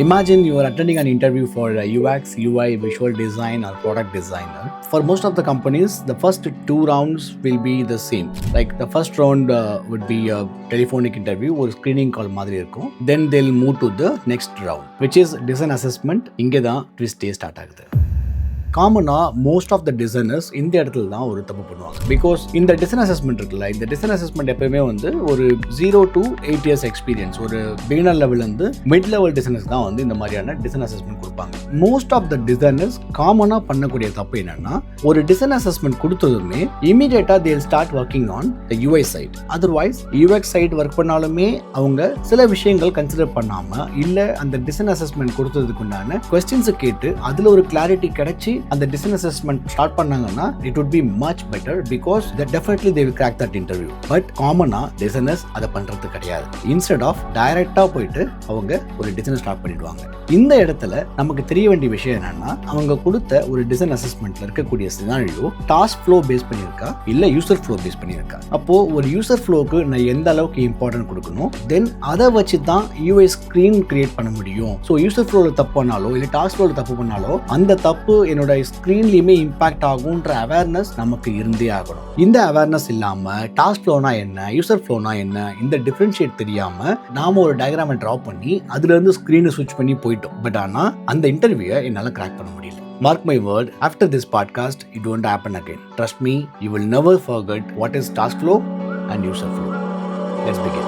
Imagine you are attending an interview for a UX, UI, visual design, or product designer. For most of the companies, the first two rounds will be the same. Like the first round would be a telephonic interview or screening call மாதிரி இருக்கும். Then they'll move to the next round, which is design assessment. இங்கே தான் ட்விஸ்டே start ஆகுது. காமனாக most of the designers இந்த இடத்துல தான் ஒரு தப்பு பண்ணுவாங்க. பிகாஸ் இந்த டிசைன் அசஸ்மெண்ட் இருக்குல்ல, இந்த டிசைன் அசஸ்மெண்ட் எப்பயுமே வந்து ஒரு 0 to 8 years எக்ஸ்பீரியன்ஸ், ஒரு பிகினர் லெவல்லேருந்து மிட் லெவல் டிசைனர்ஸ் தான் வந்து இந்த மாதிரியான டிசைன் அசஸ்மெண்ட் கொடுப்பாங்க. மோஸ்ட் ஆஃப் த டிசைனர்ஸ் காமனாக பண்ணக்கூடிய தப்பு என்னன்னா, ஒரு டிசைன் அசஸ்மெண்ட் கொடுத்ததுமே இமீடியட்டாக they'll start working on the UI side. Otherwise UX side work பண்ணாலுமே அவங்க சில விஷயங்கள் கன்சிடர் பண்ணாமல் இல்லை அந்த டிசைன் அசஸ்மெண்ட் கொடுத்ததுக்கு உண்டான கொஸ்டின்ஸை கேட்டு அதில் ஒரு கிளாரிட்டி கிடைச்சி அந்த டிசைன் அசஸ்மெண்ட் ஸ்டார்ட் பண்ணாங்கன்னா it would be much better because that definitely they will crack that interview. But காமனா டிசைனர்ஸ் அதை பண்றது கிடையாது. இன்ஸ்டெட் ஆஃப் டைரக்டா போயிட்டு அவங்க ஒரு டிசைன் ஸ்டார்ட் பண்ணிடுவாங்க. இந்த இடத்துல நமக்கு தெரிய வேண்டிய விஷயம் என்னன்னா, அவங்க கொடுத்த ஒரு டிசைன் அசஸ்மெண்ட்ல இருக்கக்கூடிய சினாரியோ டாஸ்க் ஃப்ளோ பேஸ் பண்ணியிருக்கா இல்ல யூசர் ஃப்ளோ பேஸ் பண்ணியிருக்கா. அப்போ ஒரு யூசர் ஃப்ளோக்கு நான் எந்த அளவுக்கு இம்பார்ட்டன்ட் கொடுக்கணும், தென் அதை வச்சு தான் யூஐ ஸ்கிரீன் கிரியேட் பண்ண முடியும். ஸோ யூசர் ஃப்ளோல தப்பு பண்ணாலோ இல்லை டாஸ்க் ஃப்ளோல தப்பு பண்ணாலோ அந்த தப்பு என்னோட ஸ்கிரீன்லயுமே இம்பாக்ட் ஆகும்ன்ற அவேர்னஸ் நமக்கு இருந்தே ஆகணும். இந்த அவேர்னஸ் இல்லாம டாஸ்க் ஃப்ளோனா என்ன, யூசர் ஃப்ளோனா என்ன, இந்த டிஃபரன்ஷியேட் தெரியாம நாம ஒரு டயக்ராமை டிரா பண்ணி அதுல இருந்து ஸ்கிரீனை ஸ்விட்ச் பண்ணி போயிட்டோம். பட் ஆனா அந்த இன்டர்வியூவை என்னால கிராக் பண்ண முடியல. Mark my word, after this podcast, it won't happen again. Trust me, you will never forget what is task flow and user flow. Let's begin.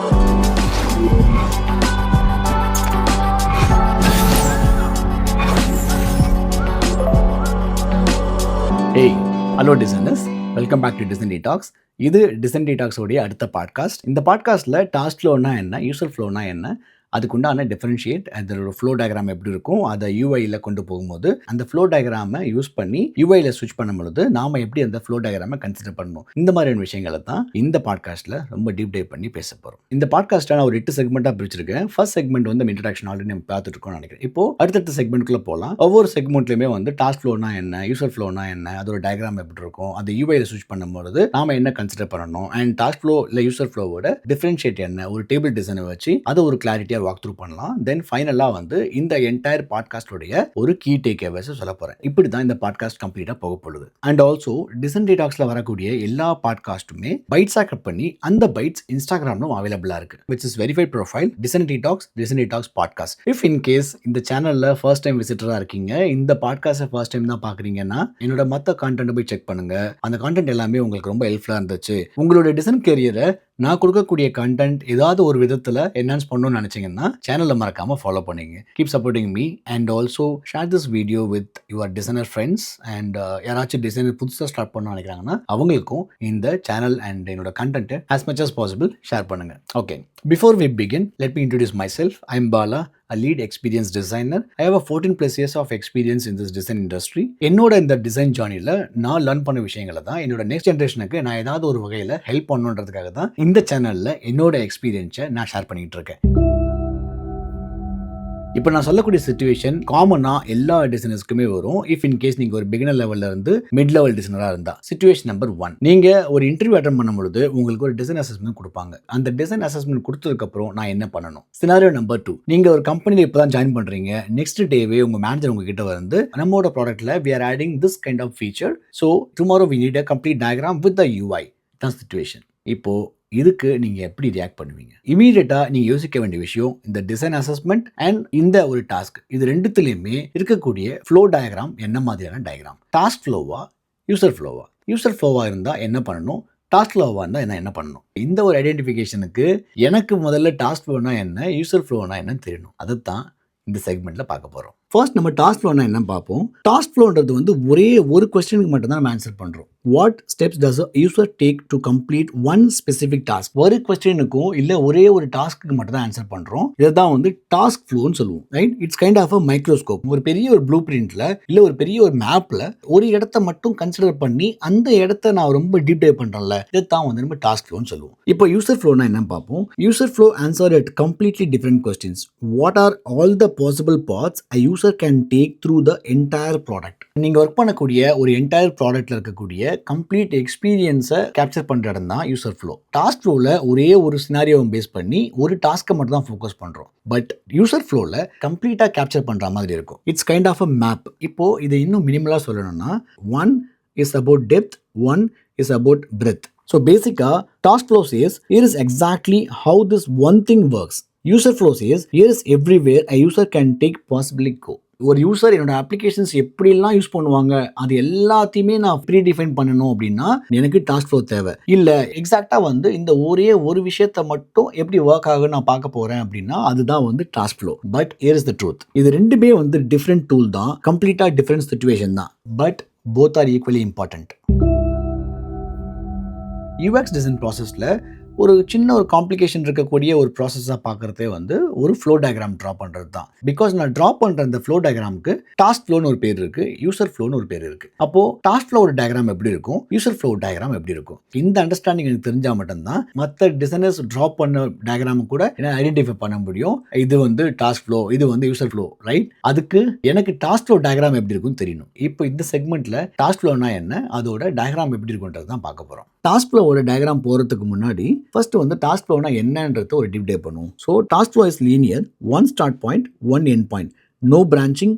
Hey, hello designers. Welcome back to Design Detox. இது design detox உடைய அடுத்த podcast. இந்த பாட்காஸ்ட்டில் task ஃப்ளோனா என்ன, user ஃப்ளோனா என்ன, அதுக்குண்டான differentiate, அதோட flow diagram எப்படி இருக்கும், அதை யூஐயில் கொண்டு போகும்போது அந்த ஃப்ளோ டயக்ராமை யூஸ் பண்ணி யூஐயில் ஸ்விட்ச் பண்ணும்போது நாம் எப்படி அந்த ஃப்ளோ டயக்ராமை கன்சிடர் பண்ணணும், இந்த மாதிரியான விஷயங்களை தான் இந்த பாட்காஸ்ட்டில் ரொம்ப டீப் டைவ் பண்ணி பேச போகிறோம். இந்த பாட்காஸ்ட்டை நான் ஒரு 8 செக்மெண்ட்டாக பிரிச்சிருக்கேன். ஃபர்ஸ்ட் செக்மெண்ட் வந்து இன்ட்ரடக்ஷன் ஆல்ரெடி நம்ம பார்த்துட்டு இருக்கோம்னு நினைக்கிறேன். இப்போ அடுத்தடுத்த செக்மெண்ட்குள்ளே போகலாம். ஒவ்வொரு செக்மெண்ட்லையுமே வந்து டாஸ்க் ஃப்ளோனா என்ன, யூசர் ஃப்ளோனா என்ன, அதோட டயக்ராம் எப்படி இருக்கும், அதை யூஐயில் ஸ்விட்ச் பண்ணும்போது நாம என்ன கன்சிடர் பண்ணணும், அண்ட் டாஸ்க் ஃப்ளோ இல்லை யூசர் ஃப்ளோவோட டிஃபரன்ஷியேட் என்ன, ஒரு டேபிள் டிசைனை வச்சு அதை ஒரு கிளாரிட்டியாக வாக் த்ரூ பண்ணலாம். தென் ஃபைனலாக வந்து இந்த என்டையர் பாட்காஸ்டோடைய ஒரு கீ டேக் அவேஸ் சொல்ல போறேன். இப்படி தான் இந்த பாட்காஸ்ட் கம்ப்ளீட்டாக போக போகுது. அண்ட் ஆல்சோ டிசைன் டீடாக்ஸ்ல வரக்கூடிய எல்லா பாட்காஸ்ட்டுமே பைட்ஸ் ஆக்கப் பண்ணி அந்த பைட்ஸ் இன்ஸ்டாகிராம்லும் அவைலபிளா இருக்கு, which is verified profile design detox podcast. If in case இந்த சேனல்ல ஃபர்ஸ்ட் டைம் விசிட்டரா இருக்கீங்க, இந்த பாட்காஸ்ட்டை ஃபர்ஸ்ட் டைம் தான் பாக்குறீங்கன்னா என்னோட மற்ற கான்டென்ட் போய் செக் பண்ணுங்க. அந்த கான்டென்ட் எல்லாமே உங்களுக்கு ரொம்ப ஹெல்ப்ஃபுல்லா இருந்துச்சு. உங்களோட டிசைன் கேரியரை நான் கொடுக்கக்கூடிய கண்டென்ட் ஏதாவது ஒரு விதத்தில் என்ஹான்ஸ் பண்ணணும்னு நினச்சிங்கன்னா சேனலை மறக்காமல் ஃபாலோ பண்ணிங்க. Keep supporting me and also share this video with your designer friends. And யாராச்சும் டிசைனர் புதுசாக ஸ்டார்ட் பண்ணணும்னு நினைக்கிறாங்கன்னா அவங்களுக்கும் இந்த சேனல் அண்ட் என்னோட கண்டென்ட்டை as much as possible share பண்ணுங்க. Okay, before we begin, let me introduce myself. I'm Bala, a lead experienced designer. I have a 14+ years of experience in this design industry. என்னோட இந்த design ஜர்னியில் நான் learn பண்ண விஷயங்களை தான் என்னோட next ஜென்ரேஷனுக்கு நான் ஏதாவது ஒரு வகையில் ஹெல்ப் பண்ணணுன்றதுக்காக தான் இந்த சேனலில் என்னோட எக்ஸ்பீரியன்ஸை நான் ஷேர் பண்ணிட்டு இருக்கேன். இப்போ நான் சொல்லக்கூடிய சிச்சுவேஷன் காமனாக எல்லா டிசைனர்ஸ்க்குமே வரும். இஃப் இன் கேஸ் நீங்கள் ஒரு பிகினர் லெவலில் இருந்து மிட் லெவல் டிசைனராக இருந்தால். சிச்சுவேஷன் நம்பர் 1, நீங்கள் ஒரு இன்டர்வியூ அட்டன் பண்ணும்பொழுது உங்களுக்கு ஒரு டிசைன் அசஸ்மெண்ட் கொடுப்பாங்க. அந்த டிசைன் அசஸ்மெண்ட் கொடுத்ததுக்கப்புறம் நான் என்ன பண்ணணும். சினாரியோ நம்பர் 2, நீங்கள் ஒரு கம்பெனியில் இப்போ தான் ஜாயின் பண்ணுறீங்க. நெக்ஸ்ட் டேவே உங்கள் மேனேஜர் உங்ககிட்ட வந்து நம்மளோட ப்ராடக்ட்டில் we are adding this kind of feature, so tomorrow we need a complete diagram with the UI. தான் சிச்சுவேஷன். இப்போ இதுக்கு நீங்க எப்படி ரியாக்ட் பண்ணுவீங்க? இமீடியட்டா நீங்க யோசிக்க வேண்டிய விஷயம் இந்த டிசைன் அசஸ்மெண்ட் அண்ட் இந்த ஒரு டாஸ்க், இது ரெண்டுத்துலயுமே இருக்கக்கூடிய ஃப்ளோ டயக்ராம் என்ன மாதிரியான டயக்ராம். டாஸ்க் ஃப்ளோவா, யூசர் ஃப்ளோவா? யூசர் ஃப்ளோவா இருந்தா என்ன பண்ணணும், டாஸ்க் ஃப்ளோவா இருந்தா என்ன பண்ணணும்? இந்த ஒரு ஐடென்டிஃபிகேஷனுக்கு எனக்கு முதல்ல டாஸ்க் ஃப்ளோனா என்ன, யூசர் ஃப்ளோனா என்னன்னு தெரியணும். அதைத்தான் இந்த செக்மெண்ட்ல பார்க்க போறோம். ஃபர்ஸ்ட் நம்ம டாஸ்க் ஃப்ளோனா என்ன பார்ப்போம். டாஸ்க் ஃப்ளோன்றது வந்து ஒரே ஒரு கொஸ்டினுக்கு மட்டும் தான் நம்ம ஆன்சர் பண்றோம். What steps does user take to complete one specific task. ஒரு கொஸ்டினுக்கும் இல்ல ஒரே ஒரு டாஸ்க்கு மட்டும் தான் ஆன்சர் பண்றோம். இதான் வந்து டாஸ்க் ஃப்ளோன்னு சொல்லுவோம். Right? It's kind of a microscope. ஒரு பெரிய ஒரு ப்ளூ பிரிண்ட்ல இல்ல ஒரு பெரிய ஒரு மேப்ல ஒரு இடத்த மட்டும் கன்சிடர் பண்ணி அந்த இடத்த நான் ரொம்ப டீப் டைவ் பண்றேன்ல, இதான் வந்து நம்ம டாஸ்க் ஃப்ளோன்னு சொல்லுவோம். இப்போ யூசர் ஃப்ளோனா என்ன பார்ப்போம். User flow answer at completely different questions. What are all the possible paths a user user can take through the entire product. நீங்கள் ஒர்க் பண்ணக்கூடிய ஒரு என்டையர் ப்ராடக்ட்ல இருக்கக்கூடிய கம்ப்ளீட் எக்ஸ்பீரியன்ஸை கேப்சர் பண்ணுற இடம் தான் யூசர் ஃப்ளோ. டாஸ்க் ஃப்ளோவில் ஒரே ஒரு சினாரியோவை பேஸ் பண்ணி ஒரு டாஸ்க்கை மட்டும் தான் ஃபோக்கஸ் பண்ணுறோம். பட் யூசர் ஃப்ளோவில் கம்ப்ளீட்டாக கேப்சர் பண்ணுற மாதிரி இருக்கும். It's kind of a map. இப்போது இதை இன்னும் மினிமலாக சொல்லணும்னா, one is about depth, one is about breadth. So basically, task flow says, here is exactly how this one thing works. User flow says, here is everywhere a user can take possibly go. ஒரு user என்னோட applications எப்படிலாம் use பண்ணுவாங்க அது எல்லாத்தையுமே நான் pre define பண்ணணும் அப்படின்னா எனக்கு டாஸ்க் ஃப்ளோ தேவை. இல்லை எக்ஸாக்டாக வந்து இந்த ஒரே ஒரு விஷயத்தை மட்டும் எப்படி ஒர்க் ஆகும் நான் பார்க்க போகிறேன் அப்படின்னா அதுதான் வந்து task flow. But here is the truth. இது ரெண்டுமே வந்து டிஃப்ரெண்ட் டூல் தான், கம்ப்ளீட்டாக டிஃப்ரெண்ட் சிச்சுவேஷன் தான். But both are equally important. UX design ப்ராசஸில் ஒரு சின்ன ஒரு காம்ப்ளிகேஷன் இருக்கக்கூடிய ஒரு ப்ராசஸாக பார்க்குறதே வந்து ஒரு ஃப்ளோ டயக்ராம் ட்ரா பண்ணுறது தான். பிகாஸ் நான் ட்ரா பண்ணுற அந்த ஃப்ளோ டயக்ராமுக்கு டாஸ்க் ஃப்ளோன்னு ஒரு பேர் இருக்குது, யூசர் ஃப்ளோன்னு ஒரு பேர் இருக்குது. அப்போது டாஸ்க் ஃப்ளோ டயக்ராம் எப்படி இருக்கும், யூசர் ஃப்ளோ டயக்ராம் எப்படி இருக்கும், இந்த அண்டர்ஸ்டாண்டிங் எனக்கு தெரிஞ்சால் மட்டும்தான் மற்ற டிசைனர்ஸ் ட்ரா பண்ண டயக்ராமு கூட என்ன ஐடென்டிஃபை பண்ண முடியும். இது வந்து டாஸ்க் ஃப்ளோ, இது வந்து யூசர் ஃப்ளோ, ரைட்? அதுக்கு எனக்கு டாஸ்க் ஃப்ளோ டயக்ராம் எப்படி இருக்குன்னு தெரியணும். இப்போ இந்த செக்மெண்ட்டில் டாஸ்க் ஃப்ளோனா என்ன, அதோட டயக்ராம் எப்படி இருக்குன்றது தான் பார்க்க போகிறோம். டாஸ்க் ஃப்ளோவோட டயக்ராம் போகிறதுக்கு முன்னாடி ஃபர்ஸ்ட் வந்து டாஸ்க் ஃப்ளோனா என்னன்றது ஒரு டீப் டைவ் பண்ணுவோம். So task flow is linear, one start point, one end point, no branching,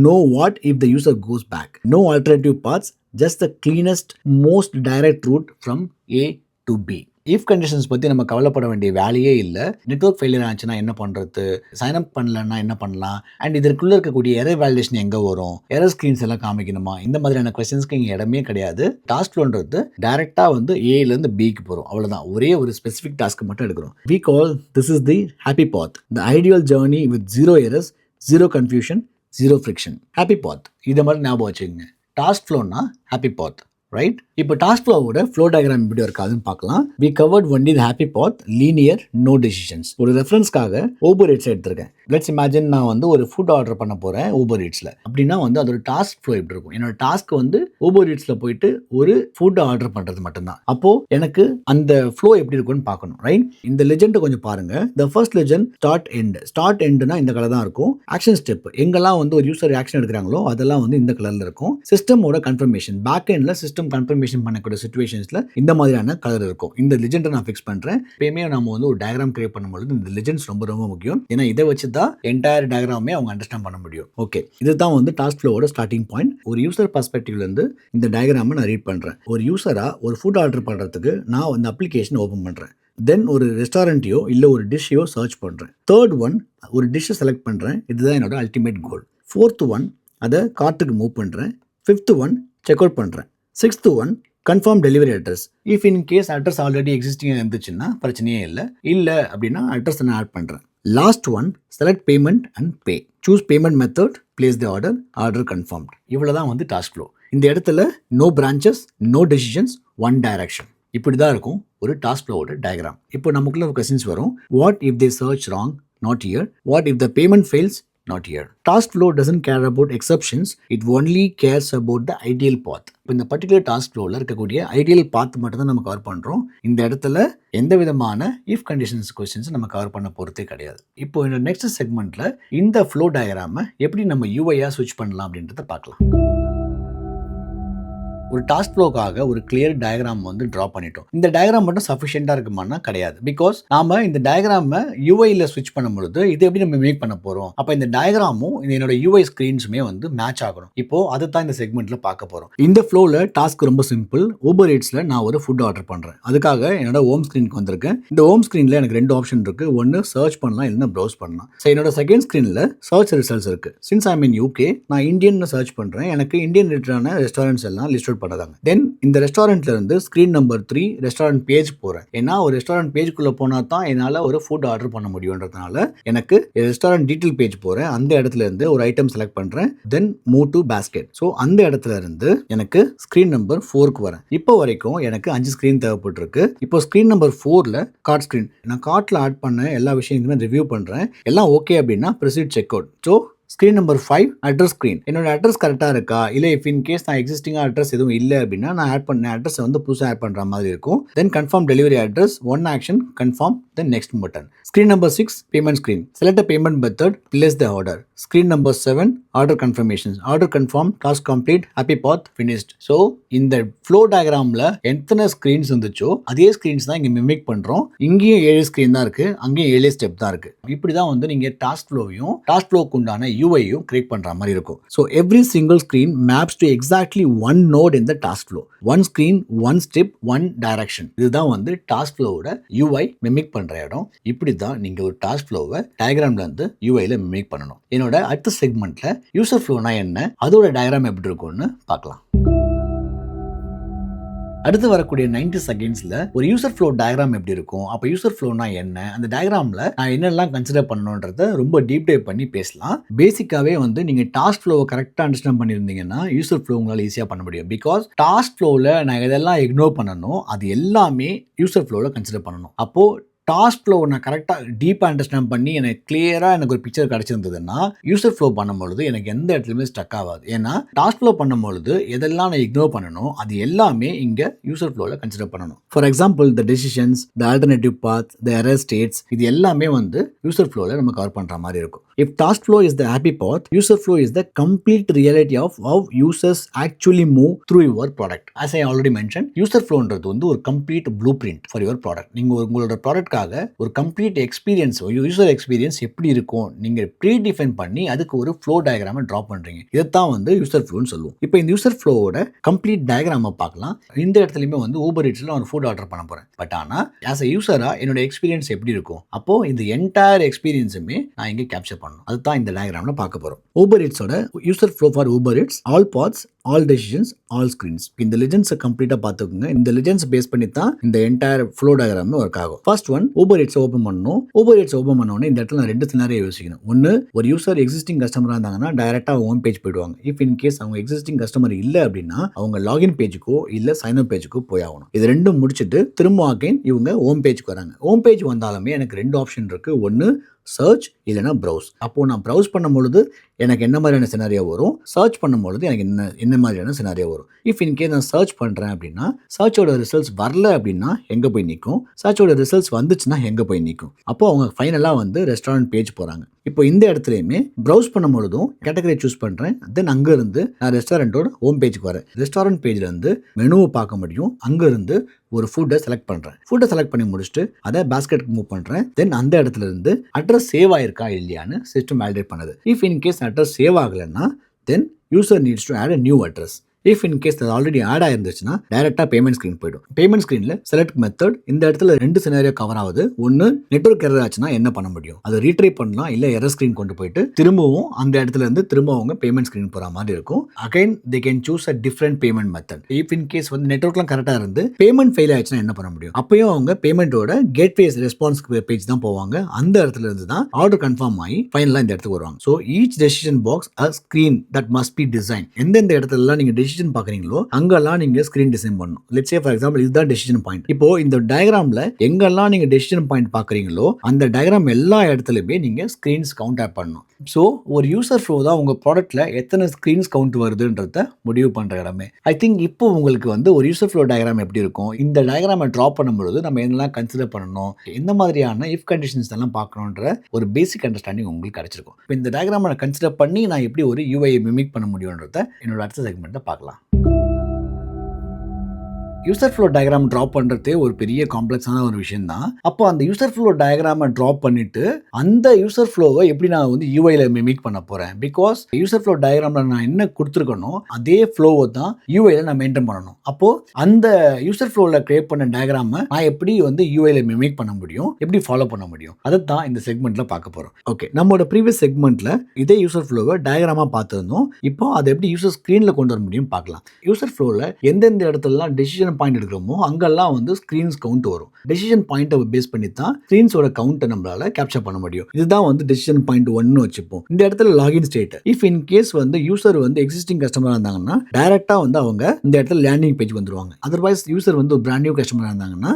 no what if the user goes back, no alternative paths, just the cleanest most direct route from A to B. If conditions பற்றி நம்ம கவலைப்பட வேண்டிய வேலையே இல்லை. Network failure ஆச்சுன்னா என்ன பண்ணுறது, sign up பண்ணலன்னா என்ன பண்ணலாம், அண்ட் இதற்குள்ளே இருக்கக்கூடிய எரர் வேலிடேஷன் எங்கே வரும், எரர் ஸ்க்ரீன்ஸ் எல்லாம் காமிக்கணுமா, இந்த மாதிரியான கொஸ்டின்ஸ்க்கு இங்கே இடமே கிடையாது. டாஸ்க் ஃப்ளோன்றது டேரெக்டாக வந்து ஏலேருந்து பிக்கு போகிறோம், அவ்வளோதான். ஒரே ஒரு ஸ்பெசிஃபிக் டாஸ்க்கு மட்டும் எடுக்கிறோம். We call this is the happy path, the ideal journey with zero errors, zero confusion, zero friction. Happy path இதை மாதிரி ஞாபகம் வச்சுக்கோங்க. டாஸ்க் ஃப்ளோன்னா ஹாப்பி பாத், ரைட்? இப்போ டாஸ்க் ஃப்ளோவோட ஃப்ளோ டயக்ராம் எப்படி இருக்காதுன்னு பார்க்கலாம். We covered only the happy path, linear, no decisions. ஒரு ரெஃபரன்ஸ்க்காக ஊபர் ஈட்ஸ் எடுத்திருக்கேன். லெட்ஸ் இமேஜின் நான் வந்து ஒரு ஃபுட் ஆர்டர் பண்ண போகிறேன் ஊபர் ஈட்ஸில். அப்படின்னா வந்து அதோட டாஸ்க் ஃப்ளோ எப்படி இருக்கும், என்னோட டாஸ்க் வந்து ஊபர் ஈட்ஸில் போயிட்டு ஒரு ஃபுட் ஆர்டர் பண்ணுறது மட்டும்தான். அப்போது எனக்கு அந்த ஃப்ளோ எப்படி இருக்கும்னு பார்க்கணும், ரைட்? இந்த லெஜெண்டை கொஞ்சம் பாருங்கள். The first legend start end. Start எண்டுனா இந்த கலர் தான் இருக்கும். ஆக்ஷன் ஸ்டெப் எங்கெல்லாம் வந்து ஒரு யூசர் ஆக்ஷன் எடுக்கிறாங்களோ அதெல்லாம் வந்து இந்த கலரில் இருக்கும். சிஸ்டமோட கன்ஃபர்மேஷன், பேக் எண்டில் சிஸ்டம் கன்ஃபர்மேஷன் பண்ணக்கூடிய சிச்சுவேஷன்ஸில் இந்த மாதிரியான கலர் இருக்கும். இந்த லெஜெண்டை நான் ஃபிக்ஸ் பண்ணுறேன். எப்பயுமே நம்ம வந்து ஒரு டயக்ராம் கிரியேட் பண்ணும்போது இந்த லெஜெண்ட்ஸ் ரொம்ப ரொம்ப முக்கியம். ஏன்னா இதை வச்சு தான் என்டையர் டயக்ராமே அவங்க அண்டர்ஸ்டாண்ட் பண்ண முடியும். ஓகே, இதுதான் வந்து டாஸ்க் ஃப்ளோவோட ஸ்டார்டிங் பாயிண்ட். ஒரு யூசர் பர்ஸ்பெக்டிவ்லேருந்து இந்த டயக்ராமை நான் ரீட் பண்ணுறேன். ஒரு யூசராக ஒரு ஃபுட் ஆர்டர் பண்ணுறதுக்கு நான் அந்த அப்ளிகேஷன் ஓப்பன் பண்ணுறேன். தென் ஒரு ரெஸ்டாரண்ட்டையோ இல்லை ஒரு டிஷ்ஷையோ சர்ச் பண்ணுறேன். தேர்ட் ஒன் ஒரு டிஷ்ஷை செலக்ட் பண்ணுறேன். இதுதான் என்னோட அல்டிமேட் கோல். ஃபோர்த் ஒன் அதை கார்ட்டுக்கு மூவ் பண்ணுறேன். ஃபிஃப்த் ஒன் செக் அவுட் பண்ணுறேன். Sixth one confirm delivery address. If in case address already existing இருந்துச்சுன்னா பிரச்சனையே இல்லை அப்படின்னா அட்ரஸ் நான் ஆட் பண்ணுறேன். Last one select payment and pay. Choose payment method, place the order, order confirmed. இவ்வளோ தான் வந்து டாஸ்க் ஃப்ளோ. இந்த இடத்துல no branches, no decisions, one direction. இப்படி தான் இருக்கும் ஒரு டாஸ்க் ஃப்ளோவோட டயக்ராம். இப்போ நமக்குள்ள ஒரு கொஸ்டின்ஸ் வரும். What if they search wrong? Not here. What if the payment fails? Not here. Task flow doesn't care about exceptions. It only cares about the ideal path. இப்போ இந்த பர்டிகுலர் டாஸ்க் ஃப்ளோவில் இருக்கக்கூடிய ideal பாத் மட்டும் தான் நம்ம cover பண்ணுறோம். இந்த இடத்துல எந்த விதமான இஃப் கண்டிஷன்ஸ் கொஸ்டின்ஸ் நம்ம கவர் பண்ண போகிறதே கிடையாது. இப்போ இந்த நெக்ஸ்ட் செக்மெண்ட்டில் இந்த ஃப்ளோ டயக்ராமை எப்படி நம்ம யூஐயாக ஸ்விட்ச் பண்ணலாம் அப்படின்றத பார்க்கலாம். ஒரு டாஸ்க் ஃப்ளோக்காக ஒரு கிளியர் டயக்ராம் வந்து ட்ரா பண்ணிட்டோம். இந்த டயக்ராம் மட்டும் சஃபிஷியண்டாக இருக்குமானா கிடையாது. பிகாஸ் நாம இந்த டயக்ராமை யூஐயில் ஸ்விட்ச் பண்ணும்பொழுது இது எப்படி நம்ம மேக் பண்ண போகிறோம். அப்போ இந்த டயக்ராமும் என்னோட யூஐ ஸ்க்ரீன்ஸுமே வந்து மேட்ச் ஆகணும். இப்போ அதை தான் இந்த செக்மெண்ட்டில் பார்க்க போகிறோம். இந்த ஃப்ளோவில் டாஸ்க் ரொம்ப சிம்பிள். ஊபர் ஈட்ஸில் நான் ஒரு ஃபுட் ஆர்டர் பண்ணுறேன். அதுக்காக என்னோட ஹோம் ஸ்க்ரீனுக்கு வந்திருக்கேன். இந்த ஹோம் ஸ்க்ரீனில் எனக்கு ரெண்டு ஆப்ஷன் இருக்குது. ஒன்று சர்ச் பண்ணலாம், இல்லைன்னா ப்ரௌஸ் பண்ணலாம். ஸோ என்னோட செகண்ட் ஸ்க்ரீனில் சர்ச் ரிசல்ட்ஸ் இருக்குது. சின்ஸ் ஐ மீன் யூகே, நான் இந்தியன் சர்ச் பண்ணுறேன். எனக்கு இந்தியன் ரிலேட்டடான ரெஸ்டாரண்ட்ஸ் எல்லாம் லிஸ்ட் பண்ணதாங்க. தென் இந்த ரெஸ்டாரண்ட்ல இருந்து ஸ்கிரீன் நம்பர் 3 ரெஸ்டாரண்ட் பேஜ் போறேன். ஏன்னா ஒரு ரெஸ்டாரண்ட் பேஜுக்குள்ள போனா தான் என்னால ஒரு ஃபுட் ஆர்டர் பண்ண முடியும்ன்றதுனால எனக்கு ரெஸ்டாரண்ட் டீடைல் பேஜ் போறேன். அந்த இடத்துல இருந்து ஒரு ஐட்டம் செலக்ட் பண்றேன். Then move to basket. So அந்த இடத்துல இருந்து எனக்கு ஸ்கிரீன் நம்பர் 4க்கு வரேன். இப்போ வரைக்கும் எனக்கு 5 ஸ்கிரீன் தேவைப்பட்டிருக்கு. இப்போ ஸ்கிரீன் நம்பர் 4ல கார்ட் ஸ்கிரீன். நான் கார்ட்ல ஆட் பண்ண எல்லா விஷயங்களுமே ரிவ்யூ பண்றேன். எல்லாம் ஓகே அப்படின்னா proceed check out. So screen number 5 address screen. என்னோட அட்ரஸ் கரெக்டாக இருக்கா, இல்லை இஃப் இன் கேஸ் நான் எக்ஸிஸ்டிங்காக அட்ரஸ் எதுவும் இல்லை அப்படின்னா நான் ஆட் பண்ண அட்ரஸை வந்து புதுசாக ஆட் பண்ணுற மாதிரி இருக்கும். Then confirm delivery address, one action confirm, then next button. Screen number 6, payment screen. Select a payment method, place the order. Screen number 7, order confirmations. Order confirmed, task complete, happy path, finished. So இந்த flow diagramல எத்தனை screens இருந்துச்சோ அதே screens தான் இங்க mimic பண்றோம். இங்கேயும் 7 screen தான் இருக்கு, அங்கேயும் 7 ஸ்டெப் தான் இருக்கு. இப்படி தான் வந்து நீங்க டாஸ்க் ஃப்ளோவையும் டாஸ்க் ஃப்ளோக்கு உண்டான யூஐயும் கிரியேட் பண்ற மாதிரி இருக்கும். So every single screen maps to exactly one node in the task flow. One screen, one step, one direction. இதுதான் வந்து டாஸ்க் ஃப்ளோவோட யூஐ மிமிக் பண்ற இடம். இப்படி தான் நீங்க ஒரு டாஸ்க் ஃப்ளோவை டயக்ராம்ல இருந்து யூஐல மிமிக் பண்ணணும். என்னோட அடுத்த செக்மெண்ட்ல யூசர் ஃப்ளோனா என்ன, அதோட டயக்ராம் எப்படி இருக்கும்னு பார்க்கலாம். அடுத்து வரக்கூடிய 90 செகண்ட்ஸ்ல ஒரு யூசர் ஃப்ளோ டயக்ராம் எப்படி இருக்கும், அப்போ யூசர் ஃப்ளோனா என்ன, அந்த டயக்ராம்ல நான் என்னெல்லாம் கன்சிடர் பண்ணணுன்றத ரொம்ப டீப் டைவ் பண்ணி பேசலாம். பேசிக்காவே வந்து நீங்க டாஸ்க் ஃப்ளோவை கரெக்டாக அண்டர்ஸ்டாண்ட் பண்ணியிருந்தீங்கன்னா யூசர் ஃப்ளோ உங்களால் ஈஸியாக பண்ண முடியும். பிகாஸ் டாஸ்க் ஃப்ளோவில் நான் எதெல்லாம் இக்னோர் பண்ணணும் அது எல்லாமே யூசர் ஃப்ளோவில் கன்சிடர் பண்ணணும். அப்போ டாஸ்க் ஃப்ளோ நான் கரெக்டாக டீப்பாக அண்டர்ஸ்டாண்ட் பண்ணி எனக்கு கிளியராக எனக்கு ஒரு பிக்சர் கிடச்சிருந்ததுன்னா யூசர் ஃப்ளோ பண்ணும்பொழுது எனக்கு எந்த இடத்துலையுமே ஸ்டக் ஆகாது. ஏன்னா டாஸ்க் ஃப்ளோ பண்ணும்பொழுது எதெல்லாம் நான் இக்னோர் பண்ணணும் அது எல்லாமே இங்கே யூசர் ஃப்ளோவில் கன்சிடர் பண்ணணும். For example the decisions, the alternative path, the error states, இது எல்லாமே வந்து யூசர் ஃப்ளோவில் நம்ம கவர் பண்ணுற மாதிரி இருக்கும். If task flow is the happy path, user flow is the complete reality of how users actually move through your product. As I already mentioned, user flow ன்றது வந்து ஒரு complete blueprint for your product. நீங்க உங்களோட ப்ராடக்ட்காக ஒரு complete experience, user experience எப்படி இருக்கும் நீங்க pre define பண்ணி அதுக்கு ஒரு ஃப்ளோ டயக்ராமை ட்ரா பண்றீங்க. இதைத்தான் வந்து யூசர் ஃப்ளோன்னு சொல்லுவோம். இப்போ இந்த யூசர் ஃப்ளோவோட கம்ப்ளீட் டயக்ராமை பார்க்கலாம். இந்த இடத்துலையுமே வந்து ஊபர் ஈட்ஸ்ல ஒரு ஃபுட் ஆர்டர் பண்ண போறேன். பட் ஆனால் ஆஸ் அ யூசரா என்னோட எக்ஸ்பீரியன்ஸ் எப்படி இருக்கும், அப்போ இந்த என்டையர் எக்ஸ்பீரியன்ஸுமே நான் இங்கே கேப்சர் பண்ணணும். அதுதான் இந்த டயக்ராம்ல பார்க்க போறோம். ஊபர் ஈட்ஸோட user flow for Uber Eats, all paths, all decisions, all screens. இந்த லெஜெண்ட்ஸை கம்ப்ளீட்டா பார்த்துக்கோங்க. இந்த லெஜெண்ட்ஸ் பேஸ் பண்ணி தான் இந்த என்டையர் ஃப்ளோ டயக்ராம் ஒர்க் ஆகும். First one, Uber eats open பண்ணணும். ஊபர் ஈட்ஸ் ஓப்பன் பண்ண உடனே இந்த இடத்துல நான் 2 சினாரியோ யோசிக்கணும். ஒன்னு, ஒரு யூசர் எக்ஸிஸ்டிங் கஸ்டமரா இருந்தாங்கன்னா டைரக்டா ஹோம் பேஜ் போயிடுவாங்க. இஃப் இன் கேஸ் அவங்க எக்ஸிஸ்டிங் கஸ்டமர் இல்ல அப்படின்னா அவங்க லாகின் பேஜுக்கோ இல்ல சைன் அப் பேஜுக்கோ போய் ஆகணும். இது ரெண்டும் முடிச்சுட்டு திரும்ப அகைன் இவங்க ஹோம் பேஜுக்கு வராங்க. ஹோம் பேஜ் வந்தாலுமே எனக்கு 2 ஆப்ஷன் இருக்கு. ஒன்னு சர்ச் இல்லைனா ப்ரௌஸ். அப்போ நான் ப்ரௌஸ் பண்ணும்பொழுது எனக்கு என்ன மாதிரியான சினாரியோ வரும், சர்ச் பண்ணும்பொழுது எனக்கு என்ன மாதிரியான சினாரியோ வரும். இஃப் இன்கேஸ் நான் சர்ச் பண்ணுறேன் அப்படின்னா சர்ச்சோட ரிசல்ட்ஸ் வரல அப்படின்னா எங்கே போய் நிற்கும், சர்ச்சோட ரிசல்ட்ஸ் வந்துச்சுன்னா எங்கே போய் நிற்கும். அப்போ அவங்க ஃபைனலாக வந்து ரெஸ்டாரண்ட் பேஜ் போகிறாங்க. இப்போ இந்த இடத்துலையுமே ப்ரௌஸ் பண்ணும்பொழுதும் கேட்டகரி சூஸ் பண்ணுறேன். தென் அங்கேருந்து நான் ரெஸ்டாரண்ட்டோட ஹோம் பேஜுக்கு வரேன். ரெஸ்டாரண்ட் பேஜில் இருந்து மெனுவை பார்க்க முடியும். அங்கேருந்து ஒரு ஃபுட்டை செலக்ட் பண்ணுறேன். ஃபுட்டை செலக்ட் பண்ணி முடிச்சுட்டு அதை பேஸ்கெட்டுக்கு மூவ் பண்ணுறேன். தென் அந்த இடத்துல இருந்து அட்ரஸ் சேவ் ஆயிருக்கா இல்லையான்னு சிஸ்டம் வேலிடேட் பண்ணுது. If in case address save ஆகலைன்னா then user needs to add a new address. If in case அது ஆல்ரெடி ஆட் ஆயிருந்துச்சுன்னா டைரக்டா பேமெண்ட் ஸ்கிரீன் போயிடும். பேமெண்ட் ஸ்கிரீன்ல செலக்ட் மெத்தட், இந்த இடத்துல 2 சினாரியோ கவர் ஆகுது. ஒன்னு, நெட்வொர்க் எரர் ஆச்சுன்னா என்ன பண்ண முடியும், அதை ரீட்ரை பண்ணலாம், இல்ல எரர் ஸ்கிரீன் கொண்டு போயிட்டு திரும்பவும் அந்த இடத்துல இருந்து திரும்ப அவங்க பேமெண்ட் ஸ்கிரீன் போற மாதிரி இருக்கும். Again they can choose a different payment method. If in case வந்து நெட்வொர்க்லாம் கரெக்டா இருந்து பேமெண்ட் ஃபெயில் ஆச்சுன்னா என்ன பண்ண முடியும், அப்பயும் அவங்க பேமெண்டோட கேட்வே ரெஸ்பான்ஸ் பேஜ் தான் போவாங்க. அந்த இடத்துல இருந்து தான் ஆர்டர் கன்ஃபார்ம் ஆகி ஃபைனலா இந்த இடத்துக்கு வருவாங்க. So each decision box a screen that must be design. எந்தெந்த இடத்துல நீங்க டெசிஷன் பாக்குறீங்களோ அங்கெல்லாம் நீங்க ஸ்கிரீன் டிசைன் பண்ணணும். லெட்ஸ் சே ஃபார் எக்ஸாம்பிள் இதுதான் டெசிஷன் பாயிண்ட். இப்போ இந்த டயக்ராம்ல எங்கெல்லாம் நீங்க டெசிஷன் பாயிண்ட் பாக்குறீங்களோ அந்த டயக்ராம் எல்லா இடத்துலயுமே நீங்க ஸ்கிரீன்ஸ் கவுண்ட் ஆட் பண்ணணும். ஸோ ஒரு யூசர் ஃப்ளோ தான் உங்க ப்ராடக்ட்ல எத்தனை ஸ்கிரீன்ஸ் கவுண்ட் வருதுன்றத முடிவு பண்ற இடமே. ஐ திங்க் இப்போ உங்களுக்கு வந்து ஒரு யூசர் ஃப்ளோ டயக்ராம் எப்படி இருக்கும், இந்த டயக்ராமை ட்ரா பண்ணும்போது நம்ம என்னெல்லாம் கன்சிடர் பண்ணணும், எந்த மாதிரியான இஃப் கண்டிஷன்ஸ் எல்லாம் பார்க்கணுன்ற ஒரு பேசிக் அண்டர்ஸ்டாண்டிங் உங்களுக்கு கிடைச்சிருக்கும். இப்போ இந்த டயக்ராமை நான் கன்சிடர் பண்ணி நான் எப்படி ஒரு யூஐ மிமிக் பண்ண முடியும்ன்றத என்னோட அடுத்த செக்மெண்ட்டை பார்க்கலாம். யூசர் ஃப்ளோ டயக்ராம் ட்ராப் பண்ணுறதே ஒரு பெரிய காம்ப்ளெக்ஸான ஒரு விஷயம் தான். அப்போ அந்த யூசர் ஃப்ளோ டயக்ராமை ட்ராப் பண்ணிட்டு அந்த யூசர் ஃப்ளோவை எப்படி நான் வந்து யூஐல மிமிக் பண்ண போறேன். பிகாஸ் யூசர் ஃப்ளோ டயக்ராம்ல நான் என்ன கொடுத்துருக்கணும் அதே ஃப்ளோவை தான் யூஐல நான் மெயின்டைன் பண்ணணும். அப்போ அந்த யூசர் ஃப்ளோவில் கிரியேட் பண்ண டயக்ராமை நான் எப்படி வந்து யூஐல மிமிக் பண்ண முடியும், எப்படி ஃபாலோ பண்ண முடியும், அதை தான் இந்த செக்மெண்ட்ல பார்க்க போறோம். ஓகே, நம்மளோட ப்ரீவியஸ் செக்மெண்ட்ல இதே யூசர் ஃப்ளோவை டயக்ராமா பார்த்துருந்தோம். இப்போ அதை எப்படி யூசர் ஸ்கிரீன்ல கொண்டு வர முடியும் பார்க்கலாம். யூசர் ஃப்ளோவில் எந்தெந்த இடத்துலலாம் டெசிஷன் பாயிண்ட் எடுக்கிறோமோ அங்கெல்லாம் வந்து ஸ்கிரீன்ஸ் கவுண்ட் வரும். டெசிஷன் பாயிண்ட்டை பேஸ் பண்ணி தான் ஸ்கிரீன்ஸோட கவுண்ட்டை நம்மளால கேப்சர் பண்ண முடியும். இதுதான் வந்து டெசிஷன் பாயிண்ட் 1 வச்சுப்போம். இந்த இடத்துல login state. If in case வந்து யூசர் வந்து எக்ஸிஸ்டிங் கஸ்டமரா இருந்தாங்கன்னா டைரக்டா வந்து அவங்க இந்த இடத்துல லேண்டிங் பேஜ் வந்துருவாங்க. அதர்வைஸ் யூசர் வந்து ஒரு பிராண்ட் நியூ கஸ்டமரா இருந்தாங்கன்னா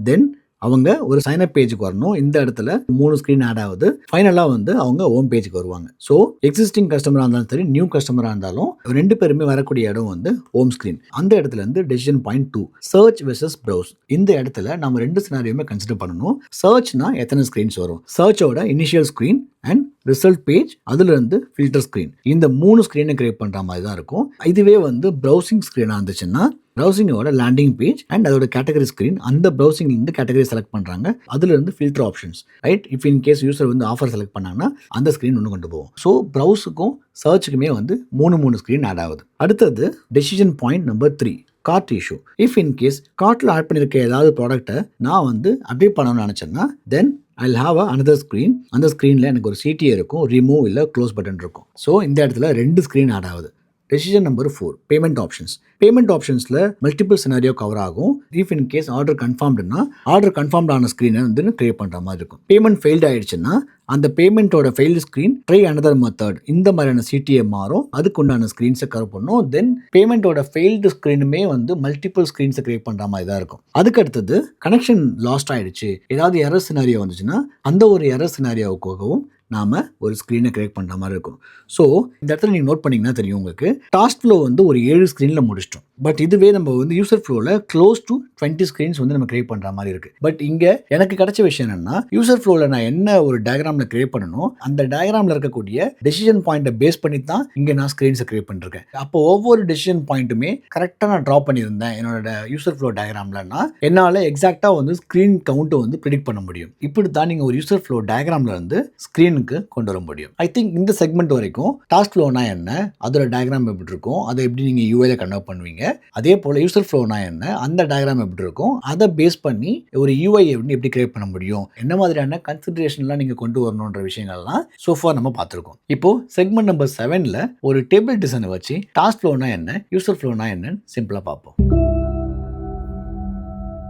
தென் அவங்க ஒரு சைன் அப் பேஜுக்கு வரணும். இந்த இடத்துல 3 ஸ்க்ரீன் ஆட் ஆகுது. ஃபைனலாக வந்து அவங்க ஹோம் பேஜுக்கு வருவாங்க. ஸோ எக்ஸிஸ்டிங் கஸ்டமராக இருந்தாலும் சரி, நியூ கஸ்டமராக இருந்தாலும் 2 பேருமே வரக்கூடிய இடம் வந்து ஹோம் ஸ்க்ரீன். அந்த இடத்துல இருந்து decision point 2 search versus browse. இந்த இடத்துல நம்ம 2 சினாரியுமே கன்சிடர் பண்ணணும். சர்ச்னா எத்தனை ஸ்க்ரீன்ஸ் வரும், சர்ச்சோட initial screen and result page, அதுல இருந்து ஃபில்டர் ஸ்க்ரீன், இந்த 3 ஸ்க்ரீனை கிரியேட் பண்ற மாதிரி தான் இருக்கும். இதுவே வந்து ப்ரௌசிங் ஸ்க்ரீனாக இருந்துச்சுன்னா ப்ரௌசிங்கோட லேண்டிங் பேஜ் அண்ட் அதோட கேட்டகரி ஸ்க்ரீன், அந்த ப்ரௌசிங்லேருந்து கேட்டகரி செலக்ட் பண்ணுறாங்க, அதுல இருந்து filter options, right. If in case user வந்து ஆஃபர் செலக்ட் பண்ணாங்கன்னா அந்த ஸ்க்ரீன் ஒன்று கொண்டு போவோம். ஸோ ப்ரௌஸுக்கும் சர்ச்சுக்குமே வந்து 3 ஸ்க்ரீன் ஆட் ஆகுது. அடுத்தது decision point number 3 cart issue. If in case கார்ட்டில் ஆட் பண்ணியிருக்க ஏதாவது ப்ராடக்ட்டை நான் வந்து அப்டேட் பண்ணணும்னு நினச்சேன்னா தென் I'll have another screen. அந்த ஸ்க்ரீனில் எனக்கு ஒரு CTA இருக்கும், ரிமூவ் இல்லை க்ளோஸ் பட்டன் இருக்கும். ஸோ இந்த இடத்துல 2 ஸ்க்ரீன் ஆட் ஆகுது. Decision number 4 payment options. Payment ஆப்ஷன்ஸில் மல்டிபிள் சினாரியோ கவர் ஆகும். இஃப் இன் கேஸ் ஆர்டர் கன்ஃபார்ம்டுனா ஆர்டர் கன்ஃபார்ம்ட் ஆன ஸ்க்ரீனை வந்து கிரியேட் பண்ணுற மாதிரி இருக்கும். பேமெண்ட் ஃபெயில்ட் ஆயிடுச்சுன்னா அந்த பேமெண்ட்டோட failed screen try another method, இந்த மாதிரியான CTA மாறும், அதுக்கு உண்டான ஸ்க்ரீன்ஸை கவர் பண்ணும். தென் பேமெண்ட்டோட ஃபெயில்டு ஸ்க்ரீனுமே வந்து மல்டிபிள் ஸ்க்ரீன்ஸை கிரியேட் பண்ணுற மாதிரி தான் இருக்கும். அதுக்கு அடுத்தது கனெக்ஷன் லாஸ்ட் ஆயிடுச்சு, ஏதாவது எரர் சினாரியோ வந்துச்சுன்னா அந்த ஒரு எரர் சினாரியோவுக்காகவும் நாம ஒரு ஸ்க்ரீனை கிரியேட் பண்ணுற மாதிரி இருக்கும். ஸோ இந்த இடத்துல நீங்கள் நோட் பண்ணிங்கன்னா தெரியும் உங்களுக்கு, டாஸ்க் ஃப்ளோ வந்து ஒரு 7 ஸ்க்ரீனில் முடிச்சிட்டோம். பட் இதுவே நம்ம வந்து யூசர் ஃப்ளோவில் க்ளோஸ் டு 20 ஸ்க்ரீன்ஸ் வந்து நம்ம கிரியேட் பண்ணுற மாதிரி இருக்குது. பட் இங்கே எனக்கு கிடைச்ச விஷயம் என்னன்னா, யூசர் ஃப்ளோவில் நான் என்ன ஒரு டயக்ராமில் கிரியேட் பண்ணணும், அந்த டயக்ராமில் இருக்கக்கூடிய டெசிஷன் பாயிண்ட்டை பேஸ் பண்ணி தான் இங்கே நான் ஸ்க்ரீன்ஸை கிரியேட் பண்ணிருக்கேன். அப்போ ஒவ்வொரு டெசிஷன் பாயிண்ட்டுமே கரெக்டாக நான் ட்ரா பண்ணியிருந்தேன் என்னோட யூசர் ஃப்ளோ டயக்ராம்லன்னா என்னால் எக்ஸாக்டாக வந்து ஸ்க்ரீன் கவுண்ட்டை வந்து ப்ரிடிக்ட் பண்ண முடியும். இப்படி தான் நீங்கள் ஒரு யூசர் ஃப்ளோ டயக்ராமில் இருந்து ஸ்க்ரீனுக்கு கொண்டு வர முடியும். ஐ திங்க் இந்த செக்மெண்ட் வரைக்கும் டாஸ்க் ஃப்ளோனா என்ன, அதோட டயக்ராம் எப்படி இருக்கும், அதை எப்படி நீங்கள் யூஐல கன்வெர்ட் பண்ணுவீங்க, அதே போல் யூசர் ஃப்ளோனா என்ன, அந்த டயக்ராம் எப்படி இருக்கும், அதை பேஸ் பண்ணி ஒரு யூஐ எப்படி கிரியேட் பண்ண முடியும், என்ன மாதிரியான கன்சிடரேஷன்லாம் நீங்கள் கொண்டு வரணுன்ற விஷயங்கள்லாம் சோஃபார் நம்ம பார்த்துருக்கோம். இப்போ செக்மெண்ட் நம்பர் 7ல் ஒரு டேபிள் டிசைனை வச்சு டாஸ்க் ஃப்ளோனா என்ன, யூசர் ஃப்ளோனா என்னன்னு சிம்பிளாக பார்ப்போம்.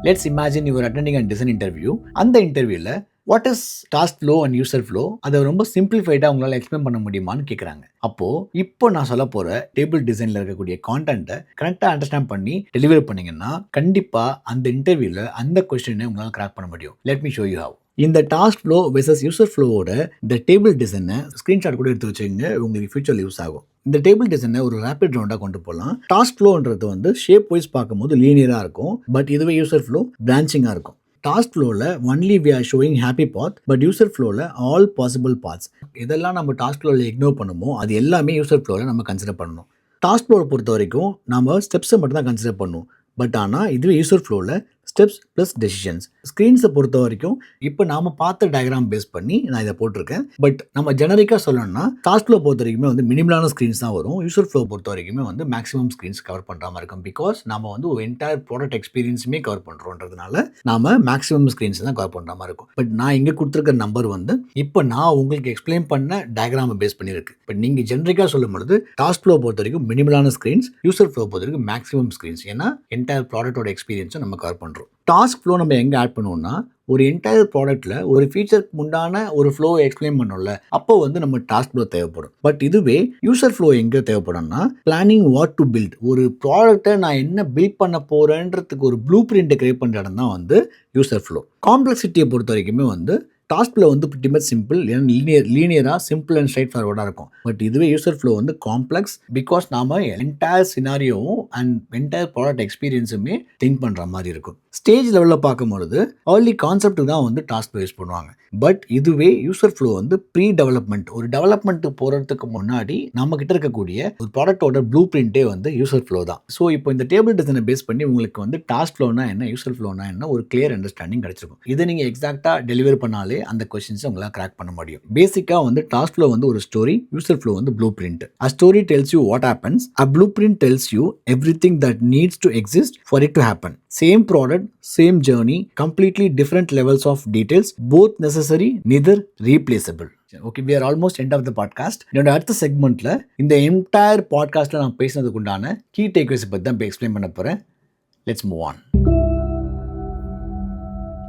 Let's imagine you are attending a design interview. அந்த இன்டர்வியூவில் what is task flow and user flow, அதை ரொம்ப சிம்பிளிஃபைடாக உங்களால் எக்ஸ்பிளைன் பண்ண முடியுமான்னு கேட்குறாங்க. அப்போது இப்போ நான் சொல்ல போகிற டேபிள் டிசைனில் இருக்கக்கூடிய கான்டென்ட்டை கரெக்டாக அண்டர்ஸ்டாண்ட் பண்ணி டெலிவரி பண்ணிங்கன்னா கண்டிப்பாக அந்த இன்டர்வியூவில் அந்த கொஸ்டினை உங்களால் கிராக் பண்ண முடியும். Let me show you how. இந்த டாஸ்க் ஃப்ளோ வெர்சஸ் யூசர் ஃப்ளோவோட இந்த டேபிள் டிசைனை ஸ்க்ரீன்ஷாட் கூட எடுத்து வச்சுங்க, உங்களுக்கு ஃபியூச்சரில் யூஸ் ஆகும். இந்த டேபிள் டிசைனை ஒரு ரேபிட் ரவுண்டாக கொண்டு போகலாம். டாஸ்க் ஃப்ளோன்றது வந்து ஷேப் வைஸ் பார்க்கும்போது லீனியராக இருக்கும், பட் இதுவே யூசர் ஃப்ளோ பிரான்ச்சிங்காக இருக்கும். டாஸ்க் ஃப்ளோவில் only we are showing happy path, but user ஃப்ளோவில் ஆல் பாசிபிள் பாத்ஸ். இதெல்லாம் நம்ம டாஸ்க் ஃப்ளோவில் இக்னோர் பண்ணுமோ அது எல்லாமே யூசர் ஃப்ளோவில் நம்ம கன்சிடர் பண்ணணும். டாஸ்க் ஃப்ளோவை பொறுத்த வரைக்கும் நம்ம ஸ்டெப்ஸை மட்டும் தான் கன்சிடர் பண்ணுவோம். பட் ஆனால் இதுவே யூசர் ஃப்ளோவில் ஸ்டெப்ஸ் ப்ளஸ் டெசிஷன்ஸ். ஸ்க்ரீன்ஸை பொறுத்த வரைக்கும் இப்போ நாம் பார்த்த டயக்ராம் பேஸ் பண்ணி நான் இதை போட்டிருக்கேன். பட் நம்ம ஜெனரிக்காக சொல்லணும்னா டாஸ்க் ஃப்ளோ பொறுத்த வரைக்குமே வந்து மினிமலான ஸ்க்ரீன்ஸ் தான் வரும். யூசர் ஃப்ளோ பொறுத்த வரைக்குமே வந்து மேக்ஸிமம் ஸ்க்ரீன்ஸ் கவர் பண்ணுற மாதிரி இருக்கும். பிகாஸ் நம்ம வந்து ஒரு என்டையர் ப்ராடக்ட் எக்ஸ்பீரியன்ஸுமே கவர் பண்ணுறோன்றதுனால நாம மேக்ஸிமம் ஸ்க்ரீன்ஸ் தான் கவர் பண்ணுற மாதிரி இருக்கும். பட் நான் இங்கே கொடுத்துருக்க நம்பர் வந்து இப்போ நான் உங்களுக்கு எக்ஸ்பிளைன் பண்ண டயக்ராமை பேஸ் பண்ணியிருக்கு. பட் நீங்கள் ஜெனரிக்காக சொல்லும் பொழுது டாஸ்க் ஃப்ளோ பொறுத்த வரைக்கும் மினிமலான ஸ்க்ரீன்ஸ், யூசர் ஃப்ளோ பொறுத்த வரைக்கும் மேக்ஸிமம் ஸ்க்ரீன்ஸ். ஏன்னா என்டையர் ப்ராடக்டோட எக்ஸ்பீரியன்ஸை நம்ம கவர் பண்ணுறோம். டாஸ்க் ஃப்ளோ நம்ம எங்கே ஆட் பண்ணுவோம்னா ஒரு என்டையர் ப்ராடக்ட்டில் ஒரு ஃபீச்சருக்கு உண்டான ஒரு ஃப்ளோவை எக்ஸ்பிளைன் பண்ணோம்ல, அப்போ வந்து நம்ம டாஸ்க் ஃப்ளோ தேவைப்படும். பட் இதுவே யூசர் ஃப்ளோ எங்கே தேவைப்படும்னா பிளானிங் வாட் டு பில்ட், ஒரு ப்ராடக்ட்டை நான் என்ன பில்ட் பண்ண போகிறேன்றதுக்கு ஒரு ப்ளூ பிரிண்ட்டை கிரியேட் பண்ணுற இடம் தான் வந்து யூசர் ஃப்ளோ. காம்ப்ளெக்சிட்டியை பொறுத்த வரைக்குமே வந்து டாஸ்கில் வந்து pretty much சிம்பிள், ஏன்னா லீனியராக சிம்பிள் அண்ட் ஸ்ட்ரைட் ஃபார்வர்டாக இருக்கும். பட் இதுவே யூசர் ஃப்ளோ வந்து காம்ப்ளெக்ஸ், பிகாஸ் நாம் என்டையர் சினாரியோவும் அண்ட் என்டையர் ப்ராடக்ட் எக்ஸ்பீரியன்ஸுமே திங்க் பண்ணுற மாதிரி இருக்கும். ஸ்டேஜ் லெவலில் பார்க்கும்பொழுது ஏர்லி கான்செப்ட் தான் வந்து டாஸ்க் யூஸ் பண்ணுவாங்க. பட் இதுவே யூசர் ஃப்ளோ வந்து ப்ரீ டெவலப்மெண்ட், ஒரு டெவலப்மெண்ட்டுக்கு போகிறதுக்கு முன்னாடி நம்ம கிட்ட இருக்கக்கூடிய ஒரு ப்ராடக்டோட ப்ளூ பிரிண்டே வந்து யூசர் ஃப்ளோ தான். ஸோ இப்போ இந்த டேபிள் டிசைனை பேஸ் பண்ணி உங்களுக்கு வந்து டாஸ்க் ஃப்ளோனா என்ன, யூசர் ஃப்ளோனா என்ன ஒரு கிளியர் அண்டர்ஸ்டாண்டிங் கிடைச்சிருக்கும். இதை நீங்கள் எக்ஸாக்டாக டெலிவர் பண்ணாலே அந்த கொஸ்டின்ஸை உங்களால் கிராக் பண்ண முடியும். பேசிக்காக வந்து டாஸ்க் ஃப்ளோ வந்து ஒரு ஸ்டோரி, யூசர் ஃப்ளோ வந்து blue print. A story tells you what happens, a blue print tells you everything that needs to exist for it to happen. Same product, same journey, completely different levels of details, both necessary, neither replaceable. Okay, we are almost end of the podcast. என்னோட அடுத்த செக்மெண்ட்ல இந்த entire பாட்காஸ்ட்ல நான் பேசினதுக்கு உண்டான key takeaways பற்றி தான் explain பண்ண போறேன். Let's move on.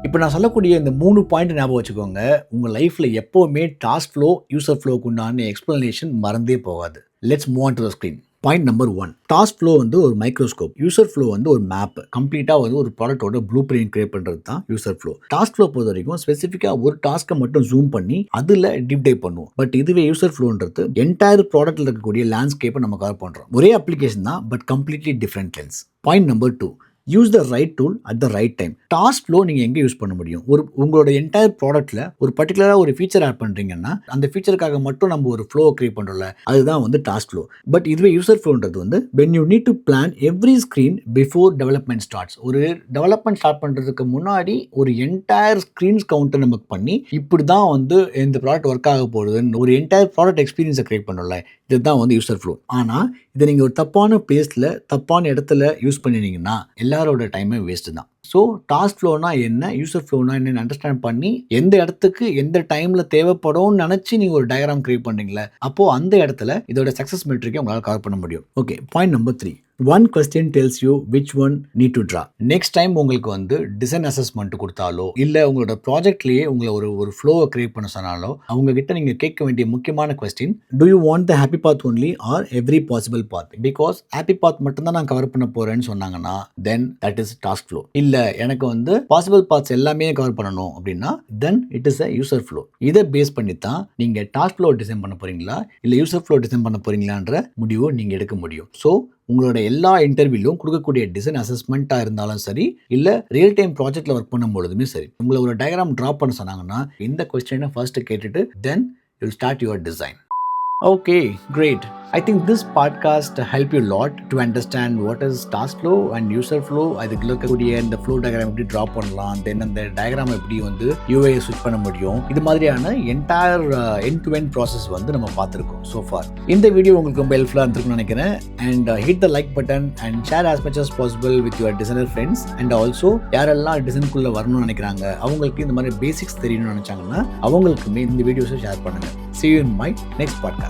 இப்போ நான் சொல்லக்கூடிய இந்த 3 பாயிண்ட் ஞாபகம் வச்சுக்கோங்க. உங்கள் லைஃப்பில் எப்போவுமே டாஸ்க் ஃப்ளோ, யூசர் ஃப்ளோக்கு உண்டான எக்ஸ்பிளனேஷன் மறந்தே போகாது. Let's move on to the screen. Point number 1, task flow வந்து ஒரு மைக்ரோஸ்கோப், யூசர் ஃப்ளோ வந்து ஒரு மேப். கம்ப்ளீட்டாக வந்து ஒரு ப்ராடக்ட்டோட ப்ளூ பிரிண்ட் கிரியேட் பண்ணுறது தான் யூசர் ஃப்ளோ. டாஸ்க் ஃப்ளோ பொறுத்த வரைக்கும் ஸ்பெசிஃபிக்காக ஒரு டாஸ்க்கை மட்டும் ஜூம் பண்ணி அதில் டீப் டைவ் பண்ணுவோம். பட் இதுவே யூசர் ஃப்ளோன்றது என்டையர் ப்ராடக்ட்டில் இருக்கக்கூடிய லேண்ட்ஸ்கேப்பை நம்ம கவர் பண்ணுறோம். ஒரே அப்ளிகேஷன் தான், but completely different lens. Point number 2, use the right tool at the right time. Task flow நீங்கள் எங்கே யூஸ் பண்ண முடியும்? உங்களோட என்டையர் ப்ராடக்ட்டில் ஒரு பர்டிகுலராக ஒரு ஃபீச்சர் ஆட் பண்ணுறீங்கன்னா அந்த ஃபீச்சருக்காக மட்டும் நம்ம ஒரு ஃப்ளோ கிரியேட் பண்ணுறோம்ல, அதுதான் வந்து டாஸ்க் ஃப்ளோ. பட் இதுவே யூசர் ஃப்ளோன்றது வந்து when you need to plan every screen before development starts. ஒரு டெவலப்மெண்ட் ஸ்டார்ட் பண்ணுறதுக்கு முன்னாடி ஒரு என்டையர் ஸ்க்ரீன்ஸ் கவுண்ட்டை நமக்கு பண்ணி இப்படி தான் வந்து இந்த ப்ராடக்ட் ஒர்க் ஆக போகுதுன்னு ஒரு என்டையர் ப்ராடக்ட் எக்ஸ்பீரியன்ஸை கிரியேட் பண்ணல, இதுதான் வந்து யூசர் ஃப்ளோ. ஆனால் இதை நீங்கள் ஒரு தப்பான பிளேஸில் தப்பான இடத்துல யூஸ் பண்ணினீங்கன்னா எல்லாரோட டைமே வேஸ்ட்டு தான். ஸோ டாஸ்க் ஃப்ளோனா என்ன, யூசர் ஃப்ளோனா என்னன்னு அண்டர்ஸ்டாண்ட் பண்ணி எந்த இடத்துக்கு எந்த டைமில் தேவைப்படும்னு நினச்சி நீங்கள் ஒரு டயக்ராம் கிரியேட் பண்ணுறீங்களே, அப்போது அந்த இடத்துல இதோட சக்ஸஸ் மெட்ரிக்கை உங்களால் கவர் பண்ண முடியும். Okay, point number 3, one question tells you which one need to draw. Next time உங்களுக்கு வந்து டிசைன் அசஸ்மெண்ட் கொடுத்தாலோ இல்லை உங்களோட ப்ராஜெக்ட்லேயே உங்களை ஒரு ஃப்ளோவை கிரியேட் பண்ண சொன்னாலோ அவங்க கிட்ட நீங்கள் கேட்க வேண்டிய முக்கியமான question, do you want the happy path only or every possible path? Because happy path மட்டும்தான் நான் கவர் பண்ண போறேன்னு சொன்னாங்கன்னா then that is task flow. இல்லை எனக்கு வந்து பாசிபிள் பாத்ஸ் எல்லாமே கவர் பண்ணணும் அப்படின்னா then it is a user flow. இதை பேஸ் பண்ணி தான் நீங்கள் டாஸ்க் ஃப்ளோ டிசைன் பண்ண போறீங்களா இல்லை யூசர் ஃப்ளோ டிசைன் பண்ண போறீங்களான்ற முடிவு நீங்கள் எடுக்க முடியும். ஸோ உங்களோட எல்லா இன்டர்வியூலும் கொடுக்கக்கூடிய டிசைன் அசஸ்மெண்ட்டாக இருந்தாலும் சரி இல்லை ரியல் டைம் ப்ராஜெக்டில் ஒர்க் பண்ணும் பொழுதுமே சரி, உங்களை ஒரு டயக்ராம் ட்ரா பண்ண சொன்னாங்கன்னா இந்த கொஸ்டினை ஃபர்ஸ்ட் கேட்டுட்டு then you start your design. Okay, great. I think this podcast help you a lot to understand what is task flow and user flow. அதுக்கு இருக்கக்கூடிய இந்த flow diagram எப்படி draw பண்ணலாம், தென் அந்த diagram எப்படி வந்து UI switch பண்ண முடியும், இது மாதிரியான entire end to end process வந்து நம்ம பார்த்துருக்கோம் so far. இந்த வீடியோ உங்களுக்கு ரொம்ப ஹெல்ப்ஃபுல்லாக இருந்திருக்கும்னு நினைக்கிறேன். And hit the like button and share as much as possible with your designer friends. And also யாரெல்லாம் டிசைனுக்குள்ளே வரணும்னு நினைக்கிறாங்க, அவங்களுக்கு இந்த மாதிரி பேசிக்ஸ் தெரியணும்னு நினைச்சாங்கன்னா அவங்களுக்குமே இந்த வீடியோஸை ஷேர் பண்ணுங்க. See you in my next podcast.